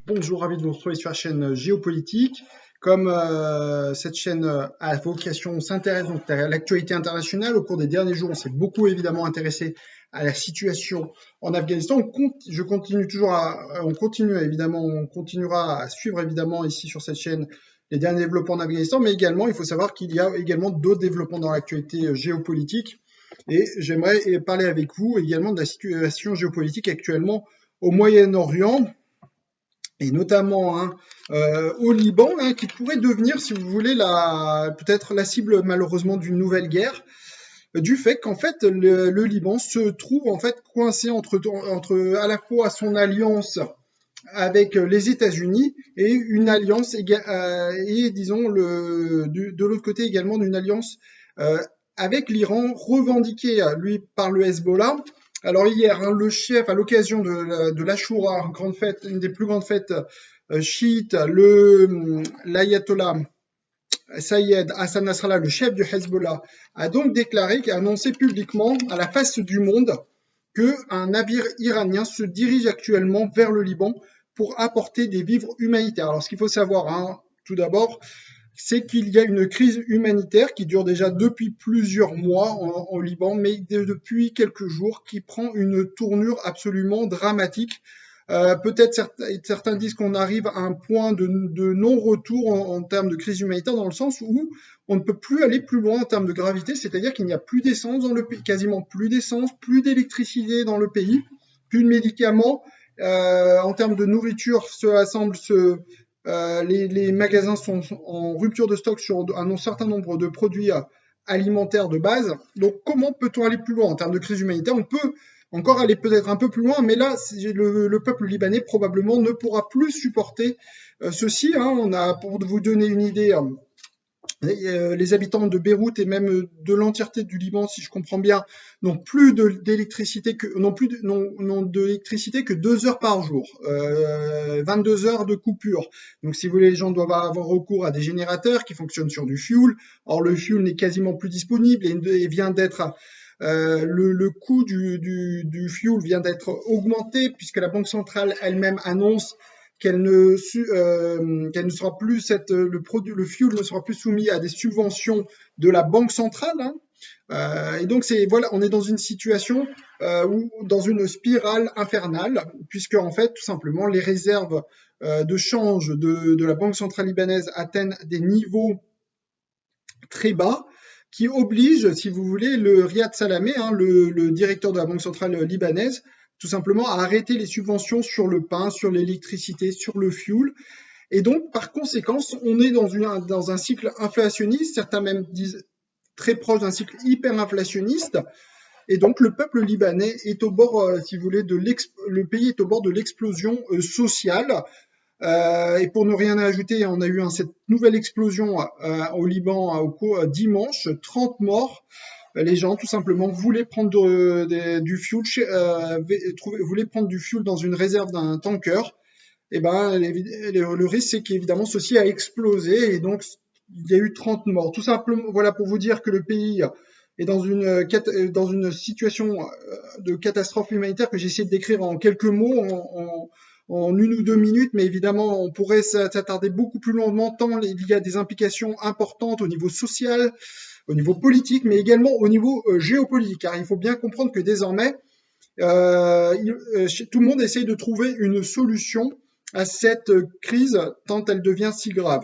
Bonjour, ravi de vous retrouver sur la chaîne Géopolitique. Comme cette chaîne a vocation s'intéresse donc à l'actualité internationale, au cours des derniers jours, on s'est beaucoup évidemment intéressé à la situation en Afghanistan. Je continue toujours on continue évidemment, on continuera à suivre évidemment ici sur cette chaîne les derniers développements en Afghanistan, mais également, il faut savoir qu'il y a également d'autres développements dans l'actualité géopolitique. Et j'aimerais parler avec vous également de la situation géopolitique actuellement au Moyen-Orient et notamment au Liban, qui pourrait devenir, si vous voulez, peut-être la cible malheureusement d'une nouvelle guerre, du fait qu'en fait le Liban se trouve en fait coincé entre à la fois son alliance avec les États-Unis et une alliance et disons de l'autre côté également d'une alliance euh, avec l'Iran revendiquée lui par le Hezbollah. Alors hier, le chef, à l'occasion de l'Ashura, grande fête, une des plus grandes fêtes chiites, l'ayatollah Sayed Hassan Nasrallah, le chef du Hezbollah, a donc déclaré, a annoncé publiquement à la face du monde qu'un navire iranien se dirige actuellement vers le Liban pour apporter des vivres humanitaires. Alors ce qu'il faut savoir, tout d'abord, c'est qu'il y a une crise humanitaire qui dure déjà depuis plusieurs mois en Liban, mais depuis quelques jours, qui prend une tournure absolument dramatique. Peut-être certains disent qu'on arrive à un point de non-retour en termes de crise humanitaire, dans le sens où on ne peut plus aller plus loin en termes de gravité, c'est-à-dire qu'il n'y a plus d'essence dans le pays, quasiment plus d'essence, plus d'électricité dans le pays, plus de médicaments. En termes de nourriture, les magasins sont en rupture de stock sur un certain nombre de produits alimentaires de base. Donc, comment peut-on aller plus loin en termes de crise humanitaire? On peut encore aller peut-être un peu plus loin, mais là, le peuple libanais probablement ne pourra plus supporter ceci. On a, pour vous donner une idée, les habitants de Beyrouth et même de l'entièreté du Liban, si je comprends bien, n'ont plus d'électricité n'ont d'électricité que 2 heures par jour, 22 heures de coupure. Donc, si vous voulez, les gens doivent avoir recours à des générateurs qui fonctionnent sur du fuel. Or, le fuel n'est quasiment plus disponible et vient d'être le coût du fuel vient d'être augmenté puisque la Banque centrale elle-même annonce qu'elle ne sera plus le fuel ne sera plus soumis à des subventions de la Banque centrale. Et donc voilà, on est dans une situation où dans une spirale infernale, puisque en fait tout simplement les réserves de change de la Banque centrale libanaise atteignent des niveaux très bas qui oblige, si vous voulez, le Riyad Salamé, le directeur de la Banque centrale libanaise, tout simplement à arrêter les subventions sur le pain, sur l'électricité, sur le fuel. Et donc, par conséquence, on est dans un cycle inflationniste, certains même disent très proche d'un cycle hyperinflationniste. Et donc, le peuple libanais est au bord, si vous voulez, le pays est au bord de l'explosion sociale. Et pour ne rien ajouter, on a eu cette nouvelle explosion au Liban dimanche, 30 morts. Les gens, tout simplement, voulaient prendre du fuel, voulaient prendre du fuel dans une réserve d'un tanker. Et ben, le risque, c'est qu'évidemment, ceci a explosé et donc il y a eu 30 morts. Tout simplement, voilà pour vous dire que le pays est dans une situation de catastrophe humanitaire que j'essaie de décrire en quelques mots, en 1 ou 2 minutes, mais évidemment, on pourrait s'attarder beaucoup plus longuement, tant il y a des implications importantes au niveau social, au niveau politique, mais également au niveau géopolitique. Car il faut bien comprendre que désormais, tout le monde essaye de trouver une solution à cette crise tant elle devient si grave.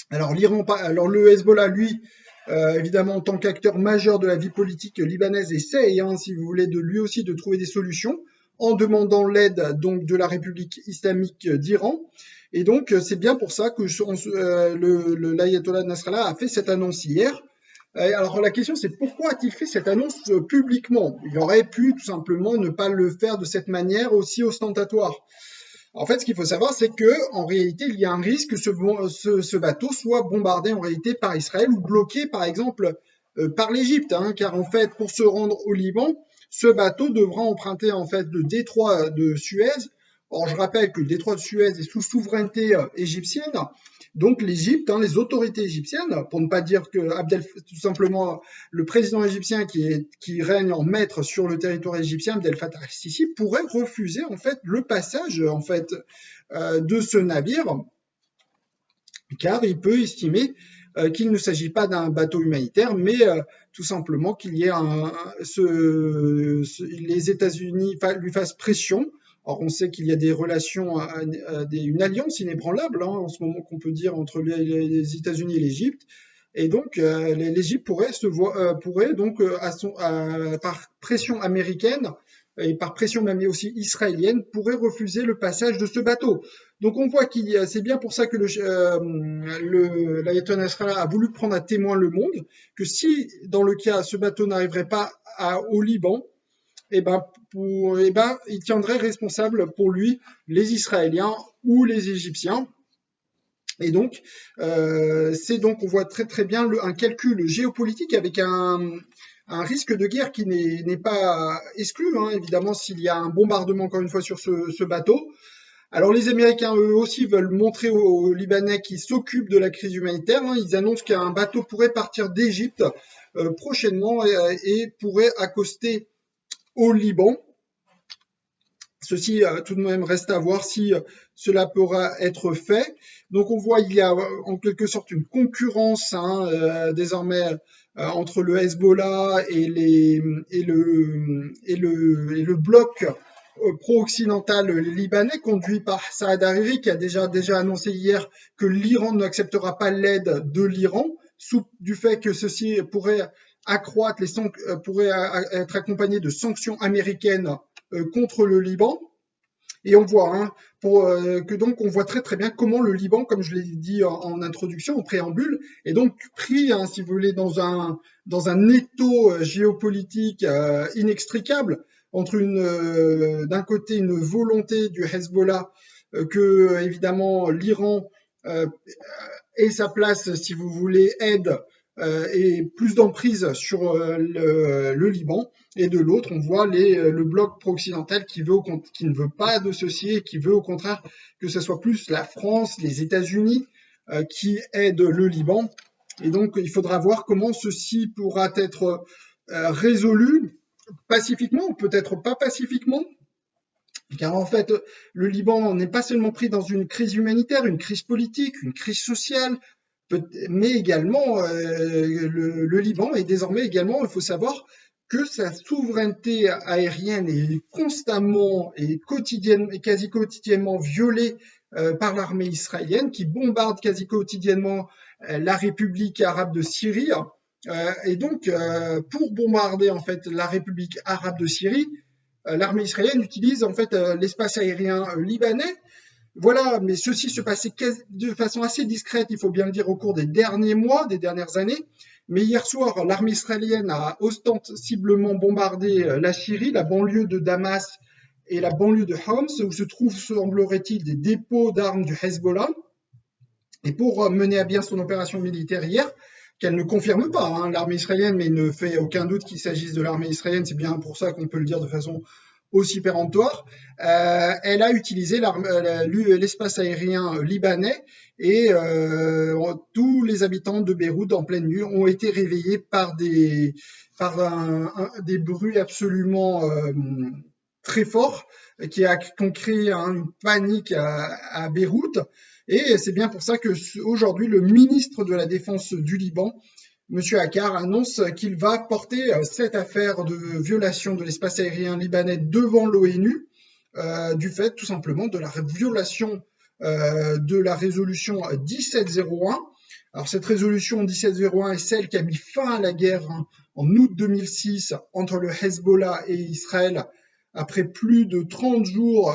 Alors le Hezbollah, lui, évidemment, en tant qu'acteur majeur de la vie politique libanaise, essaye, si vous voulez, de lui aussi de trouver des solutions en demandant l'aide donc de la République islamique d'Iran. Et donc, c'est bien pour ça que l'ayatollah Nasrallah a fait cette annonce hier. Alors la question c'est pourquoi a-t-il fait cette annonce publiquement? Il aurait pu tout simplement ne pas le faire de cette manière aussi ostentatoire. En fait, ce qu'il faut savoir, c'est que en réalité, il y a un risque que ce bateau soit bombardé en réalité par Israël ou bloqué, par exemple, par l'Égypte, car en fait, pour se rendre au Liban, ce bateau devra emprunter en fait le détroit de Suez Or, je rappelle que le détroit de Suez est sous souveraineté égyptienne, donc l'Égypte, les autorités égyptiennes, pour ne pas dire que tout simplement le président égyptien qui règne en maître sur le territoire égyptien, Abdel Fattah el-Sisi, pourrait refuser en fait le passage en fait de ce navire, car il peut estimer qu'il ne s'agit pas d'un bateau humanitaire, mais tout simplement qu'il y ait les États-Unis lui fassent pression. Or, on sait qu'il y a des relations, une alliance inébranlable en ce moment qu'on peut dire entre les États-Unis et l'Égypte. Et donc, l'Égypte pourrait donc, par pression américaine et par pression même aussi israélienne, pourrait refuser le passage de ce bateau. Donc, on voit c'est bien pour ça que l'Ayatollah Nasrallah a voulu prendre à témoin le monde, que si, dans le cas, ce bateau n'arriverait pas au Liban, il tiendrait responsable pour lui les Israéliens ou les Égyptiens. Et donc, on voit très très bien un calcul géopolitique avec un risque de guerre qui n'est pas exclu, évidemment, s'il y a un bombardement, encore une fois, sur ce bateau. Alors, les Américains, eux aussi, veulent montrer aux Libanais qui s'occupent de la crise humanitaire. Ils annoncent qu'un bateau pourrait partir d'Égypte prochainement et pourrait accoster au Liban. Ceci, tout de même, reste à voir si cela pourra être fait. Donc, on voit il y a en quelque sorte une concurrence désormais entre le Hezbollah et le bloc pro-occidental libanais conduit par Saad Hariri, qui a déjà annoncé hier que l'Iran n'acceptera pas l'aide de l'Iran, sous du fait que ceci pourrait accroître pourrait être accompagné de sanctions américaines contre le Liban. Et on voit donc on voit très très bien comment le Liban, comme je l'ai dit en introduction, en préambule, est donc pris, si vous voulez, dans un étau géopolitique inextricable entre d'un côté une volonté du Hezbollah que évidemment l'Iran ait sa place, si vous voulez, aide et plus d'emprise sur le Liban, et de l'autre, on voit le bloc pro-occidental qui ne veut pas de ceci et qui veut au contraire que ce soit plus la France, les États-Unis qui aident le Liban. Et donc, il faudra voir comment ceci pourra être résolu pacifiquement, ou peut-être pas pacifiquement, car en fait, le Liban n'est pas seulement pris dans une crise humanitaire, une crise politique, une crise sociale, mais également le Liban est désormais également, il faut savoir que sa souveraineté aérienne est constamment et quasi quotidiennement violée par l'armée israélienne, qui bombarde quasi quotidiennement la République arabe de Syrie. Et donc, pour bombarder en fait la République arabe de Syrie, l'armée israélienne utilise en fait l'espace aérien libanais. Voilà, mais ceci se passait de façon assez discrète, il faut bien le dire, au cours des derniers mois, des dernières années. Mais hier soir, l'armée israélienne a ostensiblement bombardé la Syrie, la banlieue de Damas et la banlieue de Homs, où se trouvent, semblerait-il, des dépôts d'armes du Hezbollah. Et pour mener à bien son opération militaire hier, qu'elle ne confirme pas, l'armée israélienne, mais il ne fait aucun doute qu'il s'agisse de l'armée israélienne, c'est bien pour ça qu'on peut le dire de façon aussi péremptoire, elle a utilisé l'espace aérien libanais et tous les habitants de Beyrouth en pleine nuit ont été réveillés par des bruits absolument très forts qui ont créé une panique à Beyrouth. Et c'est bien pour ça que aujourd'hui le ministre de la Défense du Liban, Monsieur Akkar, annonce qu'il va porter cette affaire de violation de l'espace aérien libanais devant l'ONU, du fait tout simplement de la violation de la résolution 1701. Alors cette résolution 1701 est celle qui a mis fin à la guerre en août 2006 entre le Hezbollah et Israël, après plus de 30 jours,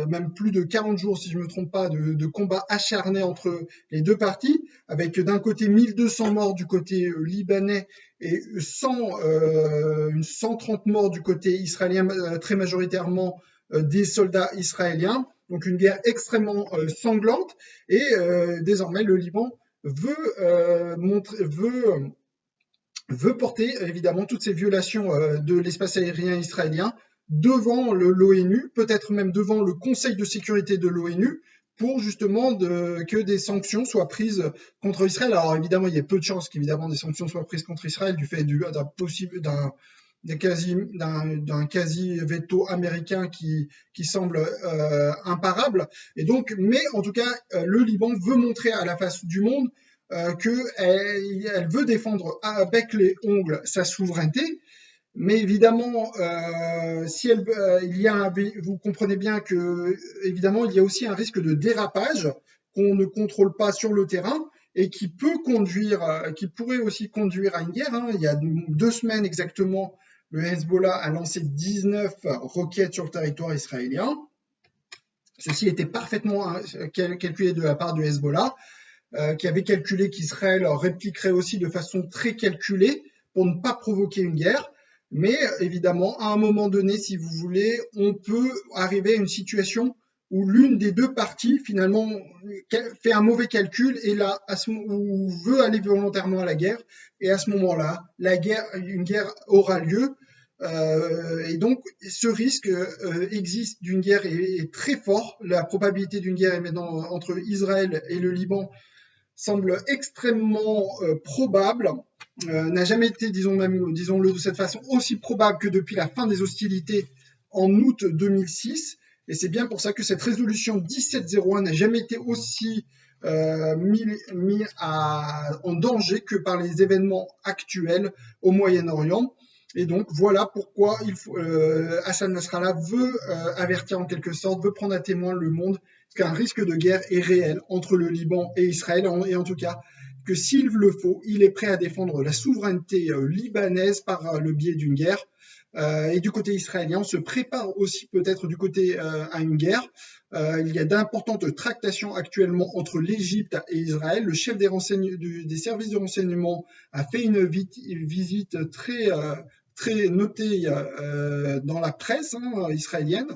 même plus de 40 jours si je ne me trompe pas, de combats acharnés entre les deux parties, avec d'un côté 1200 morts du côté libanais et 130 morts du côté israélien, très majoritairement des soldats israéliens. Donc une guerre extrêmement sanglante, et désormais le Liban veut porter évidemment toutes ces violations de l'espace aérien israélien devant l'ONU, peut-être même devant le Conseil de sécurité de l'ONU, pour justement que des sanctions soient prises contre Israël. Alors évidemment, il y a peu de chances qu'évidemment des sanctions soient prises contre Israël du fait d'un quasi veto américain qui semble imparable. Et donc, mais en tout cas, le Liban veut montrer à la face du monde qu'elle veut défendre à bec les ongles sa souveraineté. Mais évidemment, si il y a vous comprenez bien que évidemment il y a aussi un risque de dérapage qu'on ne contrôle pas sur le terrain et qui pourrait aussi conduire à une guerre. Hein. Il y a 2 semaines exactement, le Hezbollah a lancé 19 roquettes sur le territoire israélien. Ceci était parfaitement calculé de la part du Hezbollah, qui avait calculé qu'Israël répliquerait aussi de façon très calculée pour ne pas provoquer une guerre. Mais évidemment, à un moment donné, si vous voulez, on peut arriver à une situation où l'une des deux parties, finalement, fait un mauvais calcul et là, ou veut aller volontairement à la guerre. Et à ce moment-là, une guerre aura lieu. Et donc, ce risque existe d'une guerre est très fort. La probabilité d'une guerre maintenant entre Israël et le Liban semble extrêmement probable, n'a jamais été, disons-le de cette façon, aussi probable que depuis la fin des hostilités en août 2006. Et c'est bien pour ça que cette résolution 1701 n'a jamais été aussi mis en danger que par les événements actuels au Moyen-Orient. Et donc voilà pourquoi Hassan Nasrallah veut avertir en quelque sorte, veut prendre à témoin le monde qu'un risque de guerre est réel entre le Liban et Israël, et en tout cas que s'il le faut, il est prêt à défendre la souveraineté libanaise par le biais d'une guerre. Et du côté israélien, on se prépare aussi peut-être du côté à une guerre. Il y a d'importantes tractations actuellement entre l'Égypte et Israël. Le chef des services de renseignement a fait une visite très notée dans la presse israélienne.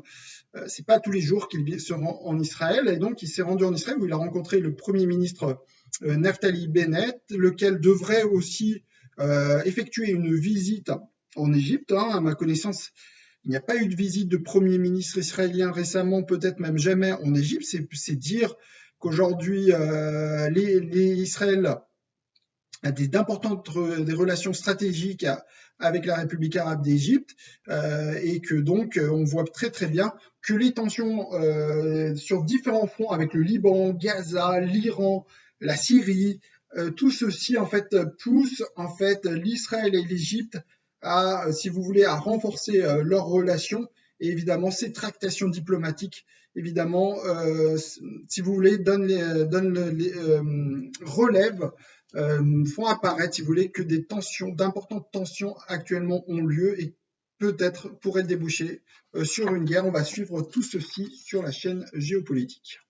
C'est pas tous les jours qu'il se rend en Israël, et donc il s'est rendu en Israël où il a rencontré le Premier ministre Naftali Bennett, lequel devrait aussi effectuer une visite en Égypte. À ma connaissance, il n'y a pas eu de visite de Premier ministre israélien récemment, peut-être même jamais en Égypte. C'est dire qu'aujourd'hui, Israël a d'importantes des relations stratégiques avec la République arabe d'Égypte, et que donc on voit très très bien que les tensions sur différents fronts avec le Liban, Gaza, l'Iran, la Syrie, tout ceci en fait pousse en fait l'Israël et l'Égypte à, si vous voulez, à renforcer leurs relations, et évidemment ces tractations diplomatiques évidemment, si vous voulez, relèvent, font apparaître, si vous voulez, que d'importantes tensions actuellement ont lieu et peut-être pourraient déboucher sur une guerre. On va suivre tout ceci sur la chaîne géopolitique.